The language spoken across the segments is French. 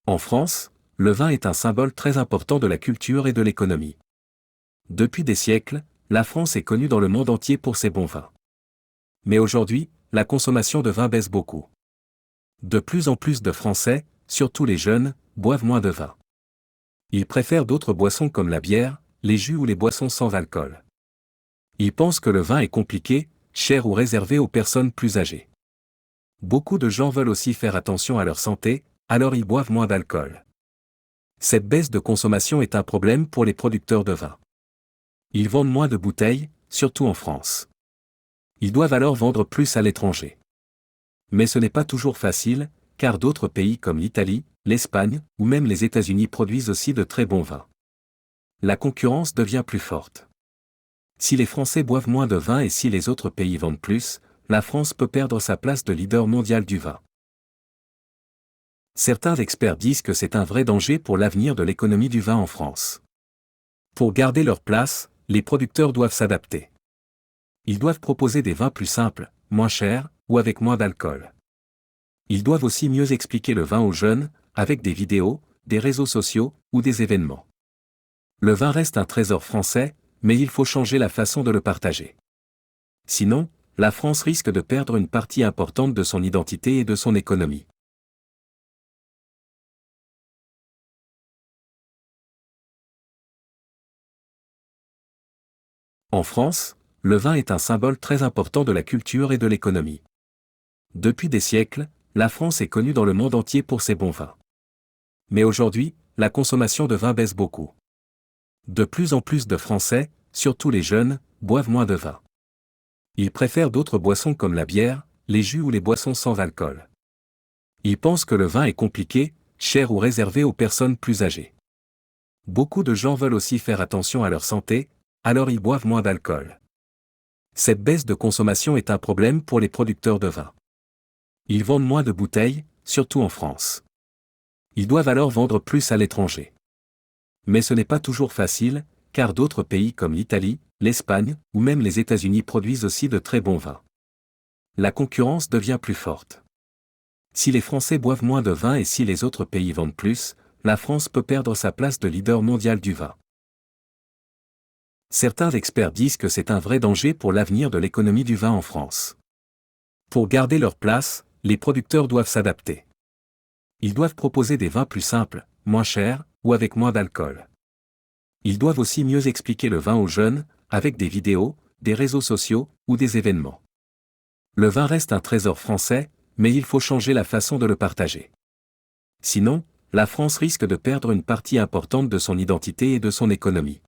En France, le vin est un symbole très important de la culture et de l'économie. Depuis des siècles, la France est connue dans le monde entier pour ses bons vins. Mais aujourd'hui, la consommation de vin baisse beaucoup. De plus en plus de Français, surtout les jeunes, boivent moins de vin. Ils préfèrent d'autres boissons comme la bière, les jus ou les boissons sans alcool. Ils pensent que le vin est compliqué, cher ou réservé aux personnes plus âgées. Beaucoup de gens veulent aussi faire attention à leur santé, alors ils boivent moins d'alcool. Cette baisse de consommation est un problème pour les producteurs de vin. Ils vendent moins de bouteilles, surtout en France. Ils doivent alors vendre plus à l'étranger. Mais ce n'est pas toujours facile, car d'autres pays comme l'Italie, l'Espagne ou même les États-Unis produisent aussi de très bons vins. La concurrence devient plus forte. Si les Français boivent moins de vin et si les autres pays vendent plus, la France peut perdre sa place de leader mondial du vin. Certains experts disent que c'est un vrai danger pour l'avenir de l'économie du vin en France. Pour garder leur place, les producteurs doivent s'adapter. Ils doivent proposer des vins plus simples, moins chers, ou avec moins d'alcool. Ils doivent aussi mieux expliquer le vin aux jeunes, avec des vidéos, des réseaux sociaux, ou des événements. Le vin reste un trésor français, mais il faut changer la façon de le partager. Sinon, la France risque de perdre une partie importante de son identité et de son économie. En France, le vin est un symbole très important de la culture et de l'économie. Depuis des siècles, la France est connue dans le monde entier pour ses bons vins. Mais aujourd'hui, la consommation de vin baisse beaucoup. De plus en plus de Français, surtout les jeunes, boivent moins de vin. Ils préfèrent d'autres boissons comme la bière, les jus ou les boissons sans alcool. Ils pensent que le vin est compliqué, cher ou réservé aux personnes plus âgées. Beaucoup de gens veulent aussi faire attention à leur santé, alors ils boivent moins d'alcool. Cette baisse de consommation est un problème pour les producteurs de vin. Ils vendent moins de bouteilles, surtout en France. Ils doivent alors vendre plus à l'étranger. Mais ce n'est pas toujours facile, car d'autres pays comme l'Italie, l'Espagne ou même les États-Unis produisent aussi de très bons vins. La concurrence devient plus forte. Si les Français boivent moins de vin et si les autres pays vendent plus, la France peut perdre sa place de leader mondial du vin. Certains experts disent que c'est un vrai danger pour l'avenir de l'économie du vin en France. Pour garder leur place, les producteurs doivent s'adapter. Ils doivent proposer des vins plus simples, moins chers, ou avec moins d'alcool. Ils doivent aussi mieux expliquer le vin aux jeunes, avec des vidéos, des réseaux sociaux, ou des événements. Le vin reste un trésor français, mais il faut changer la façon de le partager. Sinon, la France risque de perdre une partie importante de son identité et de son économie.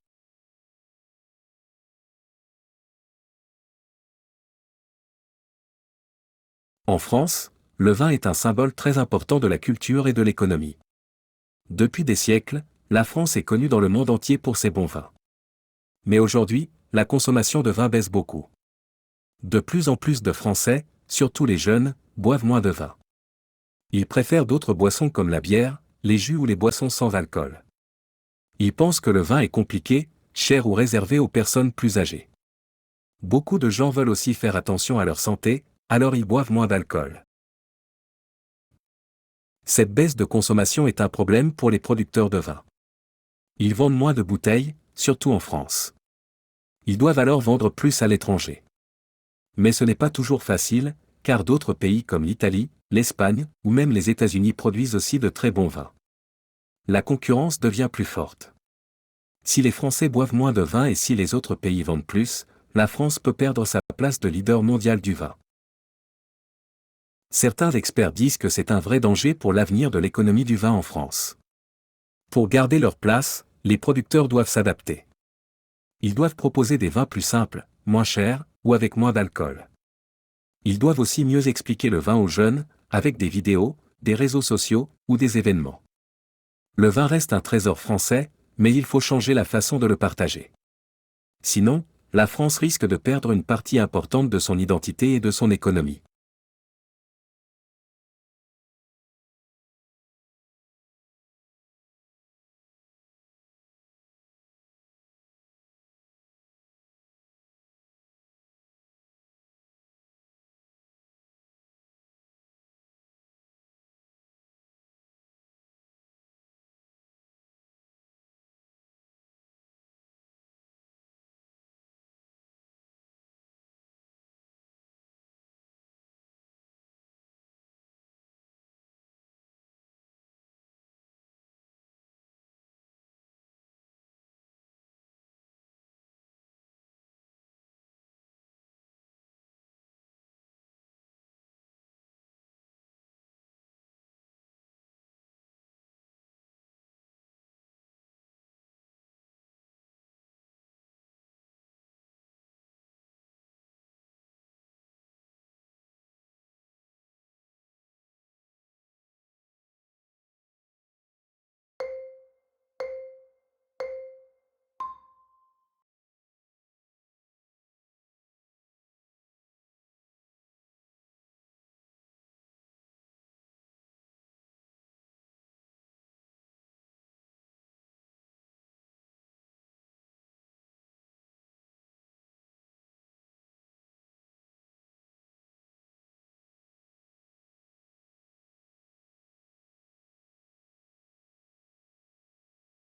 En France, le vin est un symbole très important de la culture et de l'économie. Depuis des siècles, la France est connue dans le monde entier pour ses bons vins. Mais aujourd'hui, la consommation de vin baisse beaucoup. De plus en plus de Français, surtout les jeunes, boivent moins de vin. Ils préfèrent d'autres boissons comme la bière, les jus ou les boissons sans alcool. Ils pensent que le vin est compliqué, cher ou réservé aux personnes plus âgées. Beaucoup de gens veulent aussi faire attention à leur santé, alors ils boivent moins d'alcool. Cette baisse de consommation est un problème pour les producteurs de vin. Ils vendent moins de bouteilles, surtout en France. Ils doivent alors vendre plus à l'étranger. Mais ce n'est pas toujours facile, car d'autres pays comme l'Italie, l'Espagne ou même les États-Unis produisent aussi de très bons vins. La concurrence devient plus forte. Si les Français boivent moins de vin et si les autres pays vendent plus, la France peut perdre sa place de leader mondial du vin. Certains experts disent que c'est un vrai danger pour l'avenir de l'économie du vin en France. Pour garder leur place, les producteurs doivent s'adapter. Ils doivent proposer des vins plus simples, moins chers, ou avec moins d'alcool. Ils doivent aussi mieux expliquer le vin aux jeunes, avec des vidéos, des réseaux sociaux, ou des événements. Le vin reste un trésor français, mais il faut changer la façon de le partager. Sinon, la France risque de perdre une partie importante de son identité et de son économie.